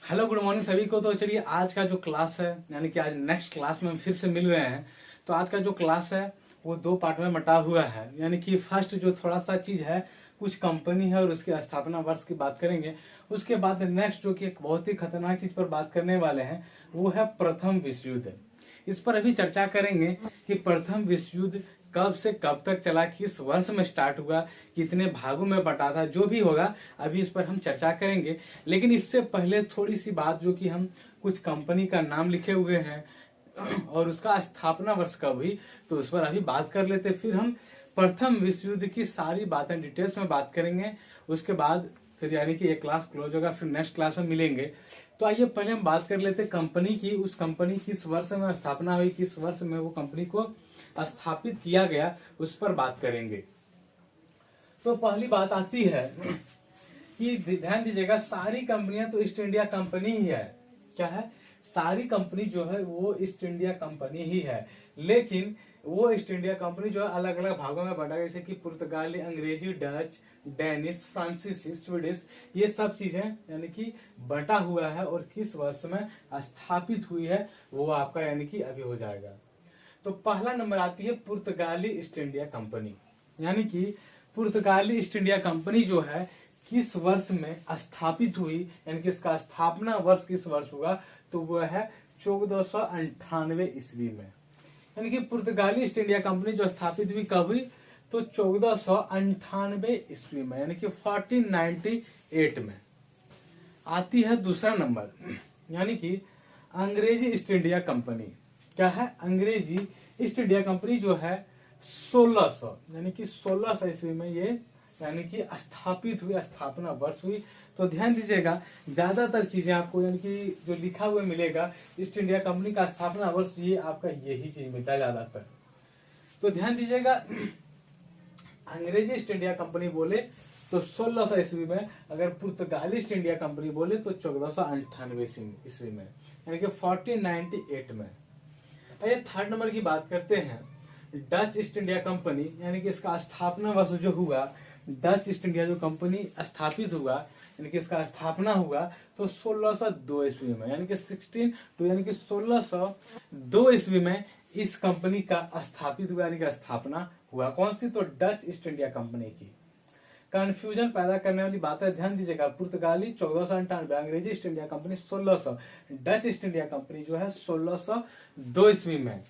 Hello good morning सभी को। तो चलिए आज का जो क्लास है यानी कि आज नेक्स्ट क्लास में हम फिर से मिल रहे हैं। तो आज का जो क्लास है वो दो पार्ट में बटा हुआ है। यानी कि फर्स्ट जो थोड़ा सा चीज है कुछ कंपनी है और उसकी स्थापना वर्ष की बात करेंगे। उसके बाद नेक्स्ट जो कि एक बहुत ही खतरनाक चीज पर बात करने वाले हैं वो है प्रथम विश्व युद्ध। इस पर अभी चर्चा करेंगे कि प्रथम विश्व युद्ध कब से कब तक चला, किस वर्ष में स्टार्ट हुआ, कितने भागों में बटा था, जो भी होगा अभी इस पर हम चर्चा करेंगे। लेकिन इससे पहले थोड़ी सी बात, जो कि हम कुछ कंपनी का नाम लिखे हुए हैं और उसका स्थापना वर्ष कब हुई, तो उस पर अभी बात कर लेते। फिर हम प्रथम विश्व युद्ध की सारी बातें डिटेल्स में बात करेंगे। उसके बाद फिर यानी कि एक क्लास क्लोज होगा, फिर नेक्स्ट क्लास में मिलेंगे। तो आइए पहले हम बात कर लेते कंपनी की। उस कंपनी किस वर्ष में स्थापना हुई, किस वर्ष में वो कंपनी को स्थापित किया गया, उस पर बात करेंगे। तो पहली बात आती है कि ध्यान दीजिएगा, सारी कंपनियां तो ईस्ट इंडिया कंपनी ही है। क्या है? सारी कंपनी जो है वो ईस्ट इंडिया कंपनी ही है। लेकिन वो ईस्ट इंडिया कंपनी जो है अलग अलग भागों में बटा, जैसे कि पुर्तगाली, अंग्रेजी, डच, डेनिश, फ्रांसीसी, स्वीडिश, ये सब चीजें यानी कि बटा हुआ है। और किस वर्ष में स्थापित हुई है वो आपका यानी कि अभी हो जाएगा। तो पहला नंबर आती है पुर्तगाली ईस्ट इंडिया कंपनी। यानी कि पुर्तगाली ईस्ट इंडिया कंपनी जो है किस वर्ष में स्थापित हुई, यानी कि इसका स्थापना वर्ष किस वर्ष हुआ, तो वो है 1498 ईस्वी में। यानी कि पुर्तगाली ईस्ट इंडिया कंपनी जो स्थापित हुई कब हुई, तो 1498 ईस्वी में, यानी कि 1498 में। आती है दूसरा नंबर, यानी कि अंग्रेजी ईस्ट इंडिया कंपनी। क्या है? अंग्रेजी ईस्ट इंडिया कंपनी जो है 1600 यानी कि 1600 ईस्वी में ये यानी कि स्थापित हुई, स्थापना वर्ष हुई। तो ध्यान दीजिएगा, ज्यादातर चीजें आपको यानी कि जो लिखा हुआ मिलेगा ईस्ट इंडिया कंपनी का स्थापना वर्ष, ये आपका यही चीज मिलता है ज्यादातर। तो ध्यान दीजिएगा, अंग्रेजी ईस्ट इंडिया कंपनी बोले तो 1600 ईस्वी में, अगर पुर्तगाली ईस्ट इंडिया कंपनी बोले तो 1498 ईस्वी में, यानी कि 1498 में। ये थर्ड नंबर की बात करते हैं, डच ईस्ट इंडिया कंपनी। यानी कि इसका स्थापना वर्ष जो हुआ, डच ईस्ट इंडिया जो कंपनी स्थापित हुआ, यानी कि इसका स्थापना हुआ तो 1602 ईस्वी में, यानी कि 16 यानी कि 1602 ईस्वी में इस कंपनी का स्थापित हुआ, यानी कि स्थापना हुआ। कौन सी? तो डच ईस्ट इंडिया कंपनी की। कंफ्यूजन पैदा करने वाली बात है, ध्यान दीजिएगा, पुर्तगाली 1498, अंग्रेजी east India company 1600, Dutch east India company जो है 1602 ईस्वी में।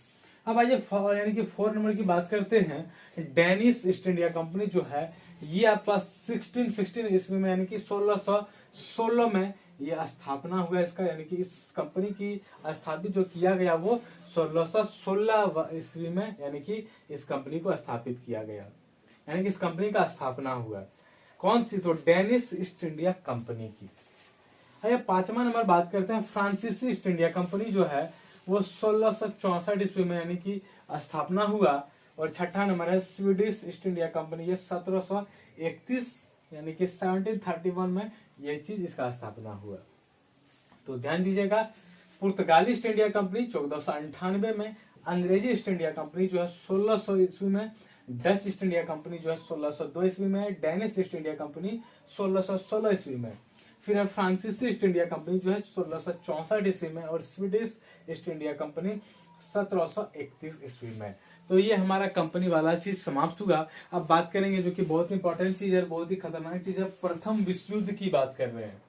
अब आइए यानी कि 4 नंबर की बात करते हैं, डेनिश ईस्ट इंडिया कंपनी जो है ये आपका 1616 ईस्वी में, यानी कि 1616 में ये स्थापना हुआ इसका। यानी कि इस कंपनी की स्थापित जो किया गया वो 1616 ईस्वी में, यानी कि इस कंपनी को स्थापित किया गया, यानी कि इस कंपनी का स्थापना हुआ। कौन सी? तो डेनिश ईस्ट इंडिया कंपनी की। आइए 5वां नंबर बात करते हैं, फ्रांसीसी ईस्ट इंडिया कंपनी जो है वो 1664 ईस्वी में, यानी कि स्थापना हुआ। और 6ठा नंबर है स्वीडिश ईस्ट इंडिया कंपनी, ये 1731 यानी कि 1731 में ये चीज इसका स्थापना हुआ। तो ध्यान दीजिएगा, पुर्तगाली ईस्ट इंडिया कंपनी 1498 में, अंग्रेजी ईस्ट इंडिया कंपनी जो है 1600 ईस्वी में, डच ईस्ट इंडिया कंपनी जो है 1602 ईस्वी में, डेनिश ईस्ट इंडिया कंपनी 1616 ईस्वी में, फिर है फ्रांसीसी ईस्ट इंडिया कंपनी जो है 1664 ईस्वी में, और स्वीडिश ईस्ट इंडिया कंपनी 1731 ईस्वी में। तो ये हमारा कंपनी वाला चीज समाप्त हुआ। अब बात करेंगे जो कि बहुत इंपॉर्टेंट चीज है, बहुत ही खतरनाक चीज है, प्रथम विश्व युद्ध की बात कर रहे हैं।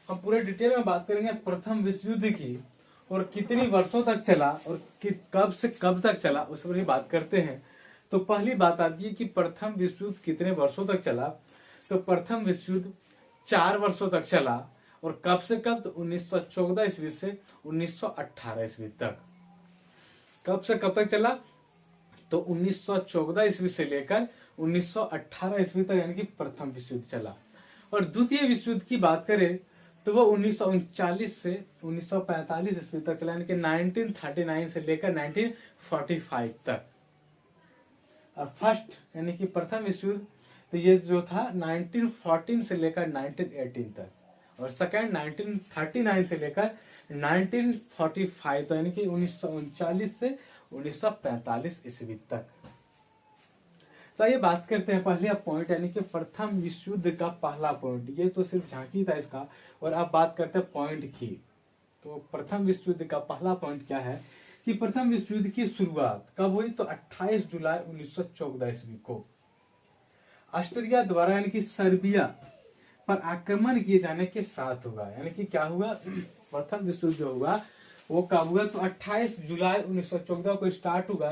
हम पूरे डिटेल में बात करेंगे प्रथम विश्व युद्ध की, और कितनी वर्षों तक चला और कब से कब तक चला, उस पर ही बात करते हैं। तो पहली बात आती है कि प्रथम विश्व युद्ध कितने वर्षों तक चला। तो प्रथम विश्व युद्ध 4 वर्षों तक चला। और कब से कब? तो 1914 ईस्वी से 1918 ईस्वी तक। कब से कब तक चला? तो 1914 ईस्वी से लेकर 1918 ईस्वी तक, यानी कि प्रथम विश्व युद्ध चला। और द्वितीय विश्व युद्ध की बात करें तो वो 1939 से 1945 ईस्वी तक चला, यानी कि 1939 से लेकर 1945 तक। और फर्स्ट यानी कि प्रथम विश्व युद्ध तो ये जो था 1914 से लेकर 1918 तक, और सेकंड 1939 से लेकर 1945 तक, यानी कि 1939 से 1945 ईस्वी तक। तो ये बात करते हैं पहले आप पॉइंट, यानी कि प्रथम विश्व युद्ध का पहला पॉइंट। ये तो सिर्फ झांकी था इसका, और अब बात करते हैं पॉइंट की। तो प्रथम विश्व युद्ध का पहला पॉइंट क्या है कि प्रथम विश्व युद्ध की शुरुआत कब हुई, तो 28 जुलाई 1914 ईस्वी को ऑस्ट्रिया द्वारा यानी कि सर्बिया पर आक्रमण किए जाने के साथ हुआ। यानी कि क्या हुआ, प्रथम विश्व युद्ध जो हुआ वो कब हुआ, तो 28 जुलाई 1914 को स्टार्ट हुआ।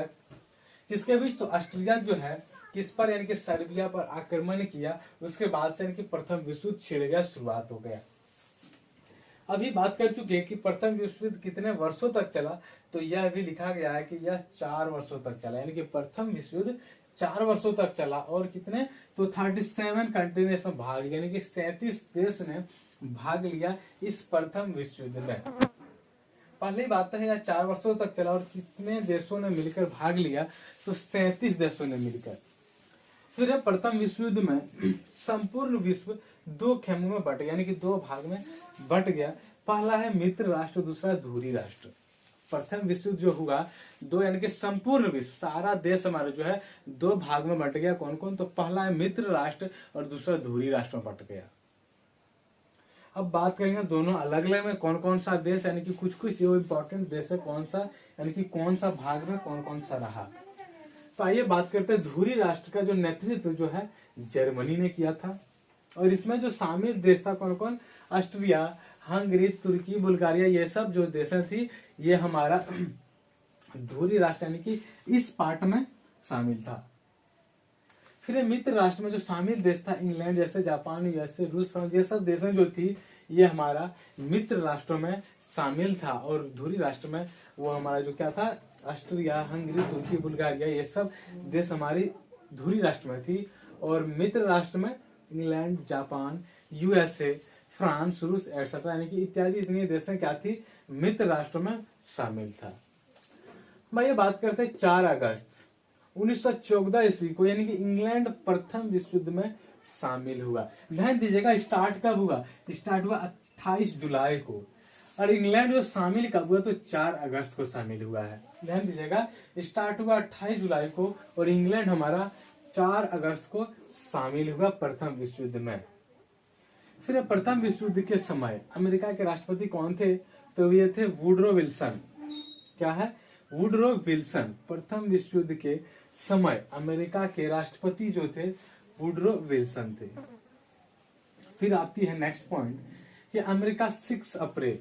किसके बीच, तो ऑस्ट्रिया जो है किस पर, यानी कि सर्बिया पर आक्रमण किया, उसके बाद से यानी कि प्रथम विश्व युद्ध छिड़ गया, शुरुआत हो गया। अभी बात कर चुके हैं कि प्रथम विश्व युद्ध कितने वर्षों तक चला, तो यह भी लिखा गया है कि यह 4 वर्षों तक चला। यानी कि प्रथम विश्व युद्ध 4 वर्षों तक चला, और कितने, तो 37 कंट्री ने इसमें भाग लिया, यानी कि 37 देश ने भाग लिया इस प्रथम विश्व युद्ध में। पहली बात है यह 4 वर्षों तक चला, और कितने देशों ने मिलकर भाग लिया, तो 37 देशों ने मिलकर। फिर प्रथम विश्व युद्ध में संपूर्ण विश्व 2 खेमों में बट गया, यानी कि 2 भाग में बट गया। पहला है मित्र राष्ट्र, दूसरा धुरी राष्ट्र। प्रथम विश्व युद्ध जो हुआ 2, यानी कि संपूर्ण विश्व, सारा देश हमारा जो है 2 भाग में बट गया। कौन कौन, तो पहला है मित्र राष्ट्र और दूसरा धुरी राष्ट्र में बट गया। अब बात करेंगे दोनों अलग अलग में कौन कौन सा देश, यानी कि कुछ कुछ ये इंपॉर्टेंट देश है कौन सा, यानी कि कौन सा भाग में कौन कौन सा रहा। तो आइए बात करते हैं धुरी राष्ट्र का जो नेतृत्व जो है जर्मनी ने किया था, और इसमें जो शामिल देश था कौन कौन, ऑस्ट्रिया, हंगरी, तुर्की, बुल्गारिया, ये सब जो देशें थी ये हमारा धुरी राष्ट्र यानी कि इस पार्ट में शामिल था। फिर मित्र राष्ट्र में जो शामिल देश था इंग्लैंड जैसे, जापान, यूएसए, रूस, फ्रांस, ये सब देशें जो थी ये हमारा मित्र राष्ट्रों में शामिल था। और धुरी राष्ट्र में वो हमारा जो क्या था, ऑस्ट्रिया, हंगरी, तुर्की, बुल्गारिया, ये सब देश हमारी धुरी राष्ट्र में थी। और मित्र राष्ट्र में इंग्लैंड, जापान, यूएसए, फ्रांस, रूस एटसेट्रा, यानी कि इत्यादि इतनी देशें क्या थी, मित्र राष्ट्रों में शामिल था। भाई बात करते हैं 4 अगस्त 1914 ईस्वी को, यानी कि इंग्लैंड प्रथम विश्व युद्ध में शामिल हुआ। ध्यान दीजिएगा स्टार्ट कब हुआ, स्टार्ट हुआ 28 जुलाई को, और इंग्लैंड जो शामिल कब हुआ, तो 4 अगस्त को शामिल हुआ है। ध्यान दीजिएगा स्टार्ट हुआ 28 जुलाई को, और इंग्लैंड हमारा 4 अगस्त को शामिल हुआ प्रथम विश्व युद्ध में। फिर प्रथम विश्व युद्ध के समय अमेरिका के राष्ट्रपति कौन थे, तो ये थे वुडरो विल्सन। क्या है, वुडरो विल्सन। प्रथम विश्व युद्ध के समय अमेरिका के राष्ट्रपति जो थे वुडरो विल्सन थे। फिर आती है नेक्स्ट पॉइंट कि अमेरिका 6 अप्रैल,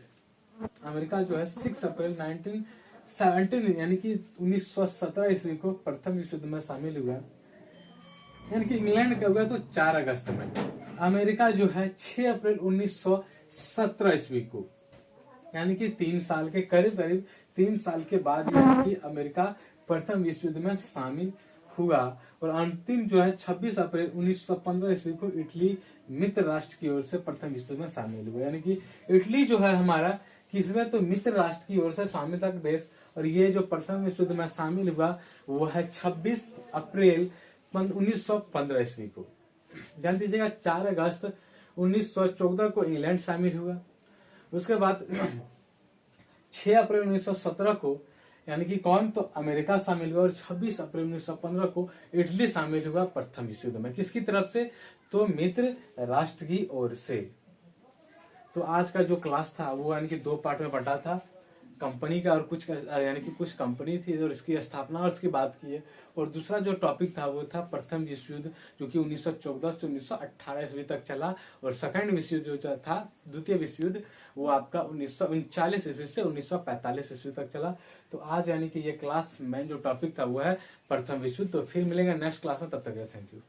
अमेरिका जो है 6 अप्रैल 1917 यानी कि 1917 ईस्वी को प्रथम विश्व युद्ध में शामिल हुआ। यानी कि इंग्लैंड कब हुआ, तो 4 अगस्त में। अमेरिका जो है 6 अप्रैल 1917 ईस्वी को, यानी कि 3 साल के करीब 3 साल के बाद यानी कि अमेरिका प्रथम विश्व युद्ध में शामिल हुआ। और अंतिम जो है 26 अप्रैल 1915 ईस्वी को इटली मित्र राष्ट्र की ओर से प्रथम विश्व युद्ध में शामिल हुआ। यानी कि इटली जो है हमारा किसमें, तो मित्र राष्ट्र की ओर से शामिल था देश, और ये जो प्रथम विश्व युद्ध में शामिल हुआ वो है 26 अप्रैल 1915 ईस्वी को। ध्यान दीजिएगा 4 अगस्त 1914 को इंग्लैंड शामिल हुआ। उसके बाद 6 अप्रैल 1917 को यानी कि कौन, तो अमेरिका शामिल हुआ, और 26 अप्रैल 1915 को इटली शामिल हुआ प्रथम विश्व युद्ध में। किसकी तरफ से, तो मित्र राष्ट्र की ओर से। तो आज का जो क्लास था वो यानी कि 2 पार्ट में बंटा था, कंपनी का और कुछ यानी कि कुछ कंपनी थी और इसकी स्थापना और इसकी बात की है। और दूसरा जो टॉपिक था वो था प्रथम विश्व युद्ध जो कि 1914 से 1918 ईस्वी तक चला। और सेकंड विश्व युद्ध जो था, द्वितीय विश्व युद्ध, वो आपका 1939 ईस्वी से 1945 ईस्वी तक चला। तो आज यानी कि ये क्लास में जो टॉपिक था वो है प्रथम विश्व युद्ध। तो फिर मिलेंगे नेक्स्ट क्लास में, तब तक थैंक यू।